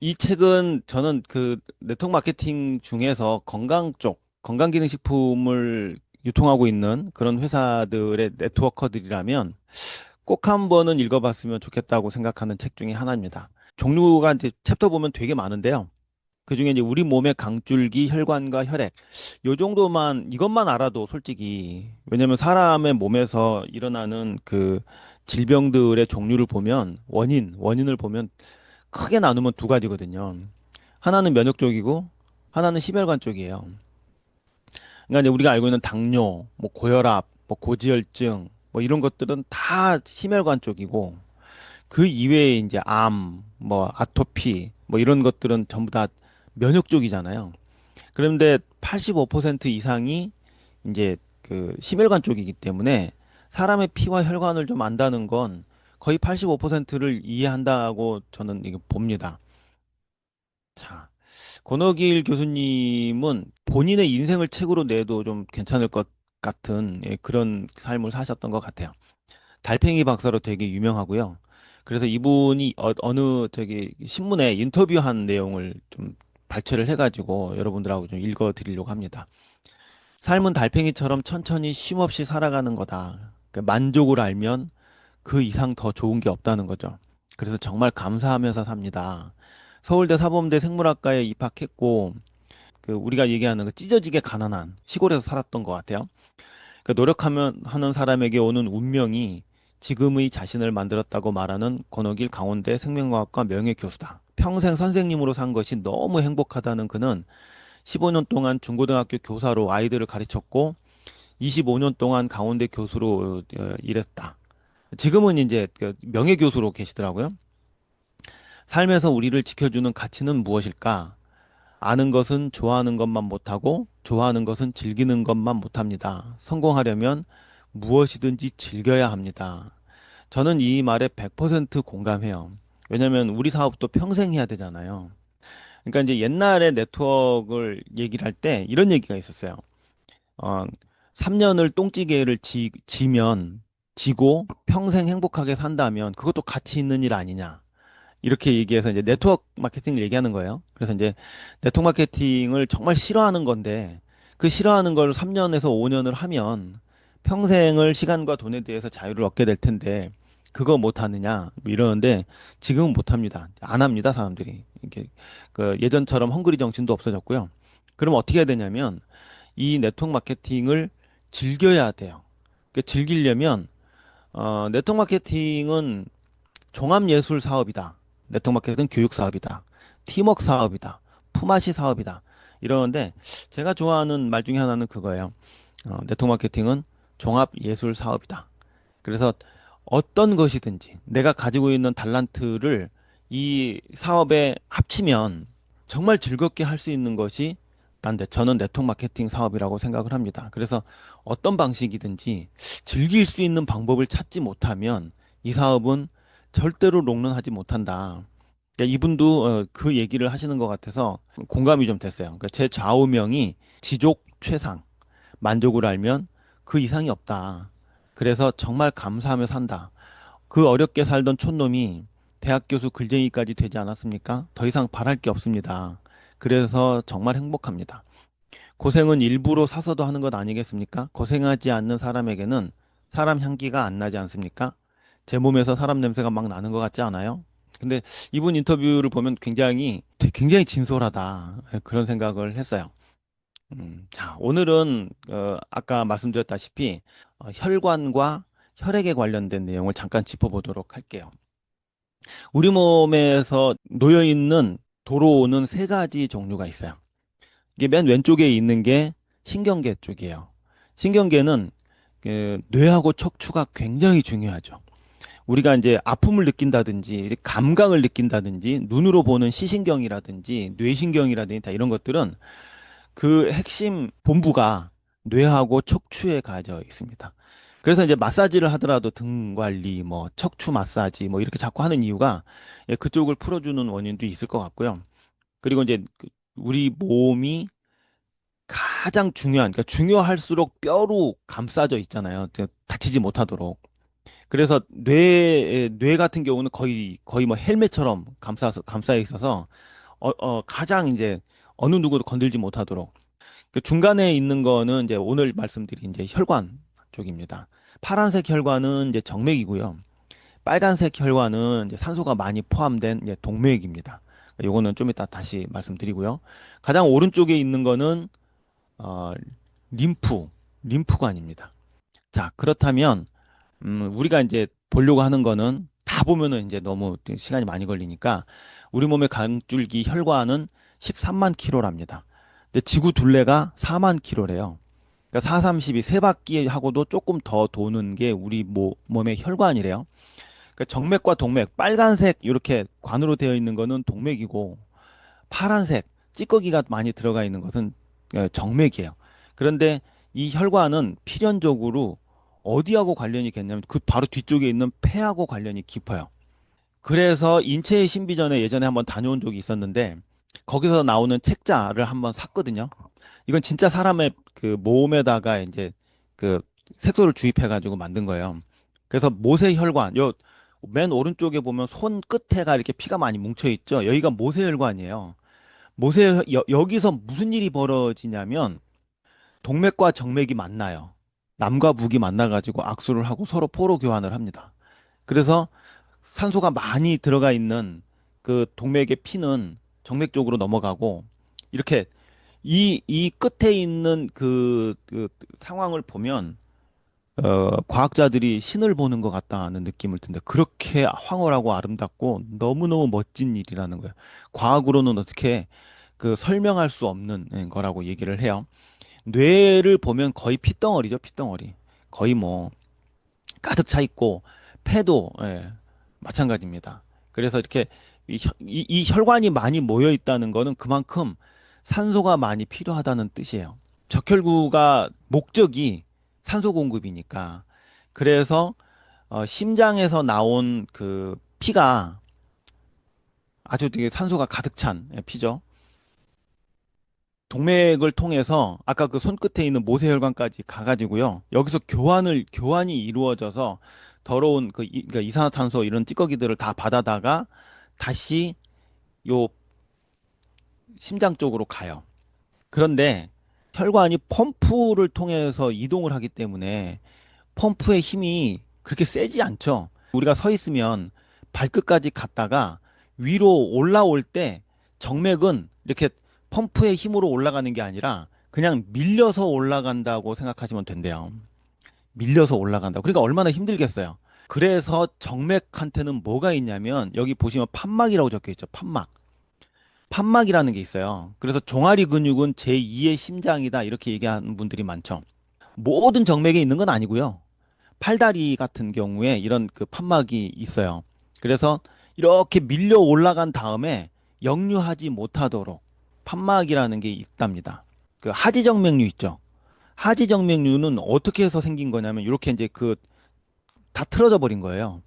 이 책은 저는 그 네트워크 마케팅 중에서 건강 쪽, 건강기능식품을 유통하고 있는 그런 회사들의 네트워커들이라면 꼭 한 번은 읽어봤으면 좋겠다고 생각하는 책 중에 하나입니다. 종류가 이제 챕터 보면 되게 많은데요. 그중에 이제 우리 몸의 강줄기, 혈관과 혈액, 요 정도만 이것만 알아도 솔직히 왜냐면 사람의 몸에서 일어나는 그 질병들의 종류를 보면 원인을 보면 크게 나누면 두 가지거든요. 하나는 면역 쪽이고 하나는 심혈관 쪽이에요. 그러니까 이제 우리가 알고 있는 당뇨, 뭐 고혈압, 뭐 고지혈증, 뭐 이런 것들은 다 심혈관 쪽이고 그 이외에 이제 암, 뭐 아토피, 뭐 이런 것들은 전부 다 면역 쪽이잖아요. 그런데 85% 이상이 이제 그 심혈관 쪽이기 때문에 사람의 피와 혈관을 좀 안다는 건 거의 85%를 이해한다고 저는 이거 봅니다. 자, 권억일 교수님은 본인의 인생을 책으로 내도 좀 괜찮을 것 같은 그런 삶을 사셨던 것 같아요. 달팽이 박사로 되게 유명하고요. 그래서 이분이 어느 저기 신문에 인터뷰한 내용을 좀 발췌를 해가지고 여러분들하고 좀 읽어드리려고 합니다. 삶은 달팽이처럼 천천히 쉼없이 살아가는 거다. 그러니까 만족을 알면 그 이상 더 좋은 게 없다는 거죠. 그래서 정말 감사하면서 삽니다. 서울대 사범대 생물학과에 입학했고, 그 우리가 얘기하는 그 찢어지게 가난한 시골에서 살았던 것 같아요. 그 노력하면 하는 사람에게 오는 운명이 지금의 자신을 만들었다고 말하는 권옥일 강원대 생명과학과 명예교수다. 평생 선생님으로 산 것이 너무 행복하다는 그는 15년 동안 중고등학교 교사로 아이들을 가르쳤고 25년 동안 강원대 교수로 일했다. 지금은 이제 그 명예교수로 계시더라고요. 삶에서 우리를 지켜주는 가치는 무엇일까? 아는 것은 좋아하는 것만 못하고 좋아하는 것은 즐기는 것만 못합니다. 성공하려면 무엇이든지 즐겨야 합니다. 저는 이 말에 100% 공감해요. 왜냐면 우리 사업도 평생 해야 되잖아요. 그러니까 이제 옛날에 네트워크를 얘기를 할 때 이런 얘기가 있었어요. 어, 3년을 똥찌개를 지면 지고 평생 행복하게 산다면 그것도 가치 있는 일 아니냐. 이렇게 얘기해서 이제 네트워크 마케팅을 얘기하는 거예요. 그래서 이제 네트워크 마케팅을 정말 싫어하는 건데 그 싫어하는 걸 3년에서 5년을 하면 평생을 시간과 돈에 대해서 자유를 얻게 될 텐데 그거 못 하느냐 뭐 이러는데 지금은 못 합니다. 안 합니다, 사람들이. 이게 그 예전처럼 헝그리 정신도 없어졌고요. 그럼 어떻게 해야 되냐면 이 네트워크 마케팅을 즐겨야 돼요. 즐기려면 네트워크 마케팅은 종합예술 사업이다. 네트워크 마케팅은 교육 사업이다. 팀워크 사업이다. 품앗이 사업이다. 이러는데 제가 좋아하는 말 중에 하나는 그거예요. 네트워크 마케팅은 종합예술 사업이다. 그래서 어떤 것이든지 내가 가지고 있는 달란트를 이 사업에 합치면 정말 즐겁게 할 수 있는 것이 저는 네트워크 마케팅 사업이라고 생각을 합니다. 그래서 어떤 방식이든지 즐길 수 있는 방법을 찾지 못하면 이 사업은 절대로 롱런하지 못한다. 그러니까 이분도 그 얘기를 하시는 것 같아서 공감이 좀 됐어요. 그러니까 제 좌우명이 지족 최상, 만족을 알면 그 이상이 없다. 그래서 정말 감사하며 산다. 그 어렵게 살던 촌놈이 대학 교수 글쟁이까지 되지 않았습니까? 더 이상 바랄 게 없습니다. 그래서 정말 행복합니다. 고생은 일부러 사서도 하는 것 아니겠습니까? 고생하지 않는 사람에게는 사람 향기가 안 나지 않습니까? 제 몸에서 사람 냄새가 막 나는 것 같지 않아요? 근데 이분 인터뷰를 보면 굉장히 진솔하다. 그런 생각을 했어요. 자, 오늘은 아까 말씀드렸다시피 혈관과 혈액에 관련된 내용을 잠깐 짚어보도록 할게요. 우리 몸에서 놓여 있는 도로 오는 세 가지 종류가 있어요. 이게 맨 왼쪽에 있는 게 신경계 쪽이에요. 신경계는 그 뇌하고 척추가 굉장히 중요하죠. 우리가 이제 아픔을 느낀다든지 감각을 느낀다든지 눈으로 보는 시신경이라든지 뇌신경이라든지 다 이런 것들은 그 핵심 본부가 뇌하고 척추에 가져 있습니다. 그래서 이제 마사지를 하더라도 등 관리, 뭐 척추 마사지, 뭐 이렇게 자꾸 하는 이유가 그쪽을 풀어주는 원인도 있을 것 같고요. 그리고 이제 우리 몸이 가장 중요한, 그러니까 중요할수록 뼈로 감싸져 있잖아요. 다치지 못하도록. 그래서 뇌 같은 경우는 거의 뭐 헬멧처럼 감싸 있어서 가장 이제 어느 누구도 건들지 못하도록. 그 중간에 있는 거는 이제 오늘 말씀드린 이제 혈관 쪽입니다. 파란색 혈관은 이제 정맥이고요. 빨간색 혈관은 이제 산소가 많이 포함된 이제 동맥입니다. 요거는 좀 이따 다시 말씀드리고요. 가장 오른쪽에 있는 거는 어, 림프, 림프관입니다. 자, 그렇다면 우리가 이제 보려고 하는 거는 다 보면은 이제 너무 시간이 많이 걸리니까 우리 몸의 강줄기 혈관은 13만 킬로랍니다. 근데 지구 둘레가 4만 킬로래요. 그러니까 4, 32, 세 바퀴 하고도 조금 더 도는 게 우리 몸의 혈관이래요. 그러니까 정맥과 동맥, 빨간색 이렇게 관으로 되어 있는 거는 동맥이고 파란색 찌꺼기가 많이 들어가 있는 것은 정맥이에요. 그런데 이 혈관은 필연적으로 어디하고 관련이 있겠냐면 그 바로 뒤쪽에 있는 폐하고 관련이 깊어요. 그래서 인체의 신비전에 예전에 한번 다녀온 적이 있었는데 거기서 나오는 책자를 한번 샀거든요. 이건 진짜 사람의 그 몸에다가 이제 그 색소를 주입해 가지고 만든 거예요. 그래서 모세혈관, 요 맨 오른쪽에 보면 손 끝에가 이렇게 피가 많이 뭉쳐 있죠. 여기가 모세혈관이에요. 여기서 무슨 일이 벌어지냐면 동맥과 정맥이 만나요. 남과 북이 만나가지고 악수를 하고 서로 포로 교환을 합니다. 그래서 산소가 많이 들어가 있는 그 동맥의 피는 정맥 쪽으로 넘어가고 이렇게 이 끝에 있는 그 상황을 보면 과학자들이 신을 보는 것 같다는 느낌을 든다. 그렇게 황홀하고 아름답고 너무너무 멋진 일이라는 거예요. 과학으로는 어떻게 그 설명할 수 없는 거라고 얘기를 해요. 뇌를 보면 거의 핏덩어리죠, 핏덩어리. 거의 뭐 가득 차 있고 폐도 마찬가지입니다. 그래서 이렇게 이 혈관이 많이 모여 있다는 거는 그만큼 산소가 많이 필요하다는 뜻이에요. 적혈구가 목적이 산소 공급이니까. 그래서 심장에서 나온 그 피가 아주 되게 산소가 가득 찬 피죠. 동맥을 통해서 아까 그 손끝에 있는 모세혈관까지 가가지고요. 여기서 교환이 이루어져서 더러운 그러니까 이산화탄소 이런 찌꺼기들을 다 받아다가 다시 요 심장 쪽으로 가요. 그런데 혈관이 펌프를 통해서 이동을 하기 때문에 펌프의 힘이 그렇게 세지 않죠. 우리가 서 있으면 발끝까지 갔다가 위로 올라올 때 정맥은 이렇게 펌프의 힘으로 올라가는 게 아니라 그냥 밀려서 올라간다고 생각하시면 된대요. 밀려서 올라간다. 그러니까 얼마나 힘들겠어요. 그래서 정맥한테는 뭐가 있냐면 여기 보시면 판막이라고 적혀 있죠. 판막. 판막이라는 게 있어요. 그래서 종아리 근육은 제2의 심장이다 이렇게 얘기하는 분들이 많죠. 모든 정맥에 있는 건 아니고요. 팔다리 같은 경우에 이런 그 판막이 있어요. 그래서 이렇게 밀려 올라간 다음에 역류하지 못하도록 판막이라는 게 있답니다. 그 하지정맥류 있죠. 하지정맥류는 어떻게 해서 생긴 거냐면 이렇게 이제 그 다 틀어져 버린 거예요.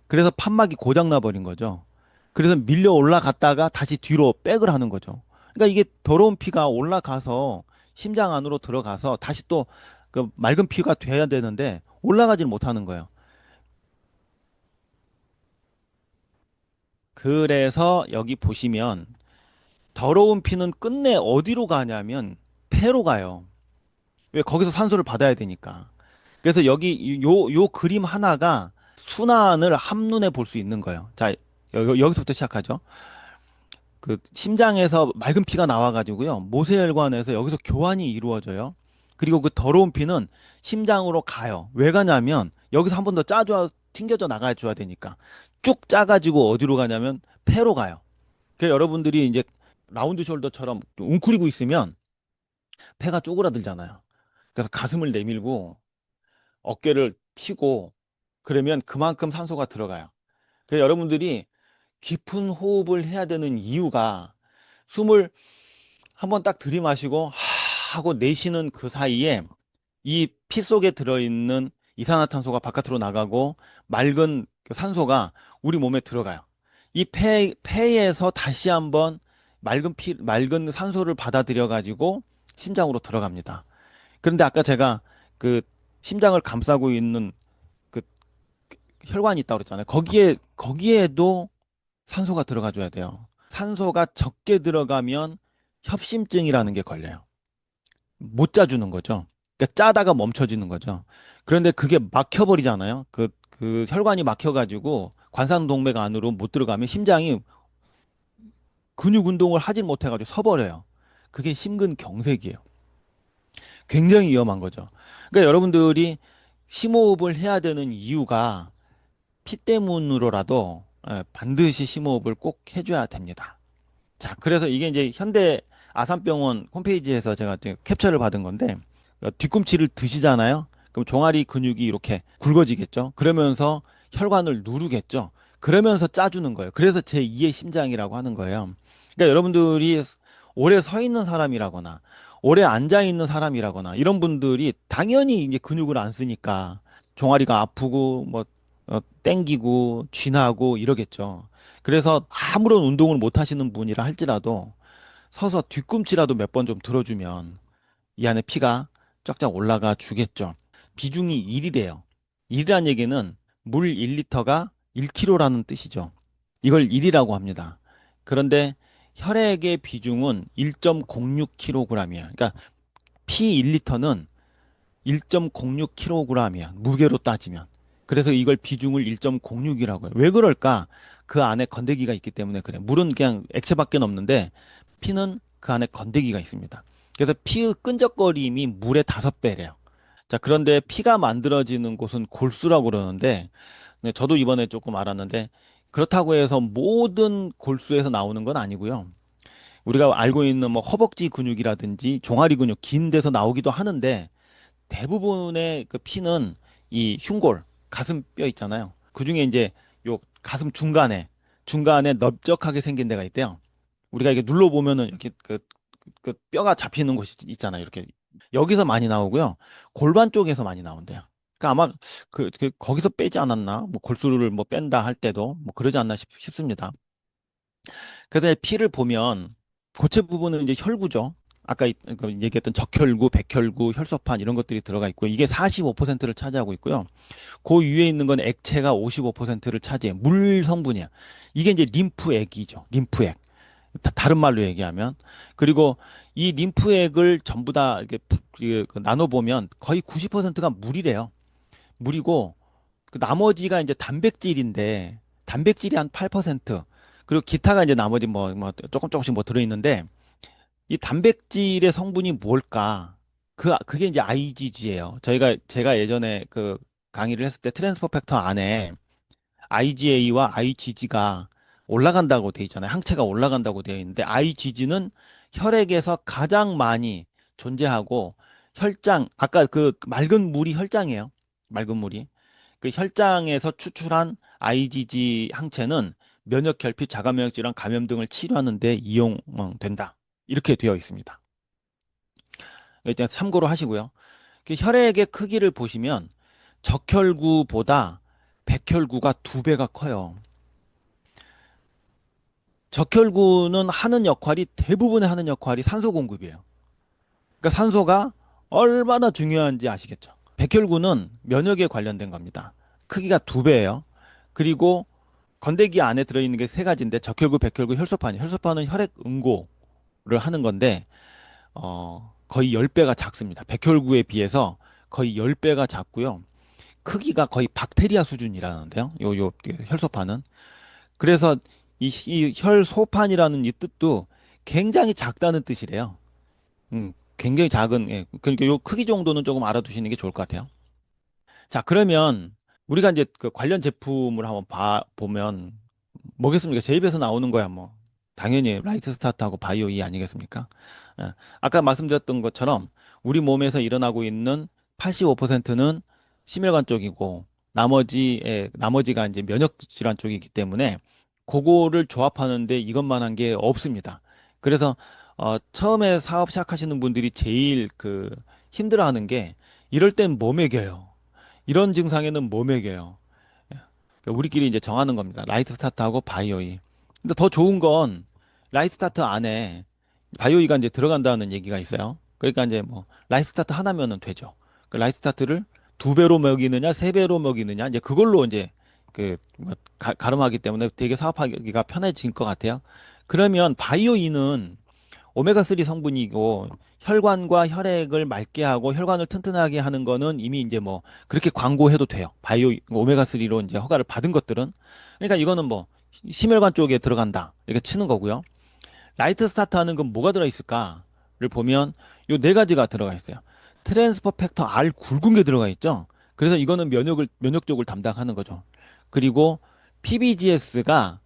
그래서 판막이 고장 나 버린 거죠. 그래서 밀려 올라갔다가 다시 뒤로 백을 하는 거죠. 그러니까 이게 더러운 피가 올라가서 심장 안으로 들어가서 다시 또 그 맑은 피가 돼야 되는데 올라가질 못하는 거예요. 그래서 여기 보시면 더러운 피는 끝내 어디로 가냐면 폐로 가요. 왜 거기서 산소를 받아야 되니까. 그래서 여기 요 그림 하나가 순환을 한눈에 볼 수 있는 거예요. 자, 여기서부터 시작하죠. 그 심장에서 맑은 피가 나와가지고요. 모세혈관에서 여기서 교환이 이루어져요. 그리고 그 더러운 피는 심장으로 가요. 왜 가냐면 여기서 한 번 더 튕겨져 나가줘야 되니까. 쭉 짜가지고 어디로 가냐면 폐로 가요. 그래서 여러분들이 이제 라운드 숄더처럼 웅크리고 있으면 폐가 쪼그라들잖아요. 그래서 가슴을 내밀고 어깨를 펴고 그러면 그만큼 산소가 들어가요. 그래서 여러분들이 깊은 호흡을 해야 되는 이유가 숨을 한번 딱 들이마시고 하 하고 내쉬는 그 사이에 이 피 속에 들어있는 이산화탄소가 바깥으로 나가고 맑은 그 산소가 우리 몸에 들어가요. 이 폐에서 다시 한번 맑은 산소를 받아들여 가지고 심장으로 들어갑니다. 그런데 아까 제가 그 심장을 감싸고 있는 그 혈관이 있다고 그랬잖아요. 거기에도 산소가 들어가줘야 돼요. 산소가 적게 들어가면 협심증이라는 게 걸려요. 못 짜주는 거죠. 그러니까 짜다가 멈춰지는 거죠. 그런데 그게 막혀버리잖아요. 그 혈관이 막혀가지고 관상동맥 안으로 못 들어가면 심장이 근육 운동을 하질 못해가지고 서버려요. 그게 심근경색이에요. 굉장히 위험한 거죠. 그러니까 여러분들이 심호흡을 해야 되는 이유가 피 때문으로라도 반드시 심호흡을 꼭 해줘야 됩니다. 자, 그래서 이게 이제 현대 아산병원 홈페이지에서 제가 이제 캡처를 받은 건데 뒤꿈치를 드시잖아요. 그럼 종아리 근육이 이렇게 굵어지겠죠. 그러면서 혈관을 누르겠죠. 그러면서 짜주는 거예요. 그래서 제2의 심장이라고 하는 거예요. 그러니까 여러분들이 오래 서 있는 사람이라거나 오래 앉아 있는 사람이라거나 이런 분들이 당연히 이제 근육을 안 쓰니까 종아리가 아프고 뭐 땡기고 쥐나고 이러겠죠. 그래서 아무런 운동을 못 하시는 분이라 할지라도 서서 뒤꿈치라도 몇 번 좀 들어주면 이 안에 피가 쫙쫙 올라가 주겠죠. 비중이 1이래요. 1이란 얘기는 물 1리터가 1kg라는 뜻이죠. 이걸 1이라고 합니다. 그런데 혈액의 비중은 1.06kg이에요. 그러니까 피 1리터는 1.06kg이야. 무게로 따지면. 그래서 이걸 비중을 1.06이라고 해요. 왜 그럴까? 그 안에 건더기가 있기 때문에 그래. 물은 그냥 액체밖에 없는데 피는 그 안에 건더기가 있습니다. 그래서 피의 끈적거림이 물의 5배래요. 자, 그런데 피가 만들어지는 곳은 골수라고 그러는데 네, 저도 이번에 조금 알았는데 그렇다고 해서 모든 골수에서 나오는 건 아니고요. 우리가 알고 있는 뭐 허벅지 근육이라든지 종아리 근육 긴 데서 나오기도 하는데 대부분의 그 피는 이 흉골, 가슴 뼈 있잖아요. 그 중에 이제 요 가슴 중간에 넓적하게 생긴 데가 있대요. 우리가 이게 눌러보면은 이렇게 그 뼈가 잡히는 곳이 있잖아요. 이렇게. 여기서 많이 나오고요. 골반 쪽에서 많이 나온대요. 그러니까 아마 거기서 빼지 않았나? 뭐 골수를 뭐 뺀다 할 때도 뭐 그러지 않나 싶습니다. 그래서 피를 보면 고체 부분은 이제 혈구죠. 아까 그 얘기했던 적혈구, 백혈구, 혈소판 이런 것들이 들어가 있고 이게 45%를 차지하고 있고요. 그 위에 있는 건 액체가 55%를 차지해. 물 성분이야. 이게 이제 림프액이죠. 림프액. 다른 말로 얘기하면. 그리고 이 림프액을 전부 다 이렇게 나눠보면 거의 90%가 물이래요. 물이고 그 나머지가 이제 단백질인데 단백질이 한 8%, 그리고 기타가 이제 나머지 뭐 조금씩 뭐 들어있는데 이 단백질의 성분이 뭘까? 그게 이제 IgG예요. 제가 예전에 그 강의를 했을 때 트랜스퍼 팩터 안에 IgA와 IgG가 올라간다고 돼 있잖아요. 항체가 올라간다고 되어 있는데 IgG는 혈액에서 가장 많이 존재하고 혈장, 아까 그 맑은 물이 혈장이에요. 맑은 물이. 그 혈장에서 추출한 IgG 항체는 면역 결핍, 자가 면역 질환, 감염 등을 치료하는 데 이용된다. 이렇게 되어 있습니다. 일단 참고로 하시고요. 그 혈액의 크기를 보시면 적혈구보다 백혈구가 2배가 커요. 적혈구는 대부분의 하는 역할이 산소 공급이에요. 그러니까 산소가 얼마나 중요한지 아시겠죠? 백혈구는 면역에 관련된 겁니다. 크기가 2배예요. 그리고 건대기 안에 들어있는 게 세 가지인데 적혈구, 백혈구, 혈소판이. 혈소판은 혈액 응고를 하는 건데 거의 10배가 작습니다. 백혈구에 비해서 거의 10배가 작고요. 크기가 거의 박테리아 수준이라는데요. 요 혈소판은. 그래서 이 혈소판이라는 이 뜻도 굉장히 작다는 뜻이래요. 굉장히 작은, 예. 그러니까 요 크기 정도는 조금 알아두시는 게 좋을 것 같아요. 자, 그러면 우리가 이제 그 관련 제품을 한번 보면 뭐겠습니까? 제 입에서 나오는 거야, 뭐. 당연히 라이트 스타트하고 바이오 E 아니겠습니까? 예. 아까 말씀드렸던 것처럼 우리 몸에서 일어나고 있는 85%는 심혈관 쪽이고 나머지가 이제 면역 질환 쪽이기 때문에 그거를 조합하는데 이것만한 게 없습니다. 그래서 처음에 사업 시작하시는 분들이 제일 힘들어하는 게 이럴 땐 뭐 먹여요? 이런 증상에는 뭐 먹여요? 그러니까 우리끼리 이제 정하는 겁니다. 라이트 스타트하고 바이오이. 근데 더 좋은 건 라이트 스타트 안에 바이오이가 이제 들어간다는 얘기가 있어요. 그러니까 이제 뭐 라이트 스타트 하나면은 되죠. 그 라이트 스타트를 2배로 먹이느냐, 3배로 먹이느냐, 이제 그걸로 이제 가름하기 때문에 되게 사업하기가 편해진 것 같아요. 그러면 바이오인은 오메가3 성분이고 혈관과 혈액을 맑게 하고 혈관을 튼튼하게 하는 거는 이미 이제 뭐 그렇게 광고해도 돼요. 바이오 오메가3로 이제 허가를 받은 것들은. 그러니까 이거는 뭐 심혈관 쪽에 들어간다. 이렇게 치는 거고요. 라이트 스타트 하는 건 뭐가 들어있을까를 보면 요 네 가지가 들어가 있어요. 트랜스퍼 팩터 R 굵은 게 들어가 있죠. 그래서 이거는 면역 쪽을 담당하는 거죠. 그리고 PBGS가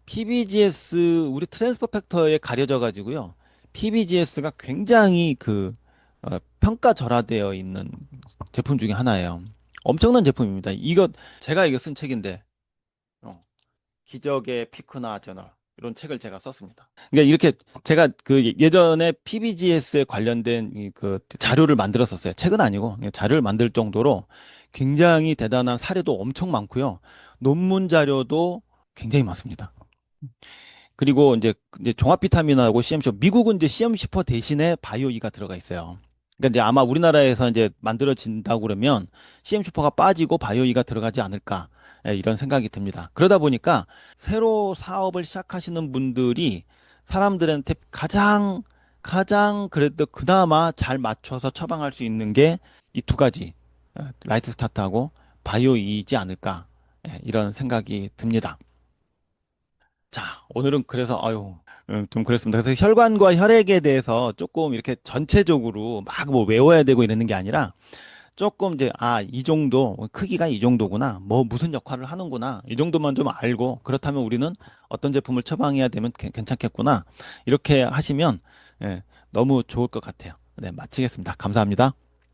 PBGS 우리 트랜스퍼 팩터에 가려져 가지고요. PBGS가 굉장히 평가절하되어 있는 제품 중에 하나예요. 엄청난 제품입니다. 이거 쓴 책인데 어, 기적의 피크나 저널 이런 책을 제가 썼습니다. 그러니까 이렇게 제가 그 예전에 PBGS에 관련된 그 자료를 만들었었어요. 책은 아니고 자료를 만들 정도로 굉장히 대단한 사례도 엄청 많고요. 논문 자료도 굉장히 많습니다. 그리고 이제 종합 비타민하고 CMC, 미국은 이제 CMC4 대신에 바이오이가 들어가 있어요. 그러니까 이제 아마 우리나라에서 이제 만들어진다고 그러면 CMC4가 빠지고 바이오이가 들어가지 않을까, 이런 생각이 듭니다. 그러다 보니까 새로 사업을 시작하시는 분들이 사람들한테 가장 그래도 그나마 잘 맞춰서 처방할 수 있는 게 이 두 가지, 라이트 스타트하고 바이오이지 않을까, 이런 생각이 듭니다. 자, 오늘은 그래서, 좀 그랬습니다. 그래서 혈관과 혈액에 대해서 조금 이렇게 전체적으로 막 뭐 외워야 되고 이러는 게 아니라 조금 이제, 이 정도, 크기가 이 정도구나, 뭐 무슨 역할을 하는구나, 이 정도만 좀 알고, 그렇다면 우리는 어떤 제품을 처방해야 되면 괜찮겠구나, 이렇게 하시면, 예, 너무 좋을 것 같아요. 네, 마치겠습니다. 감사합니다.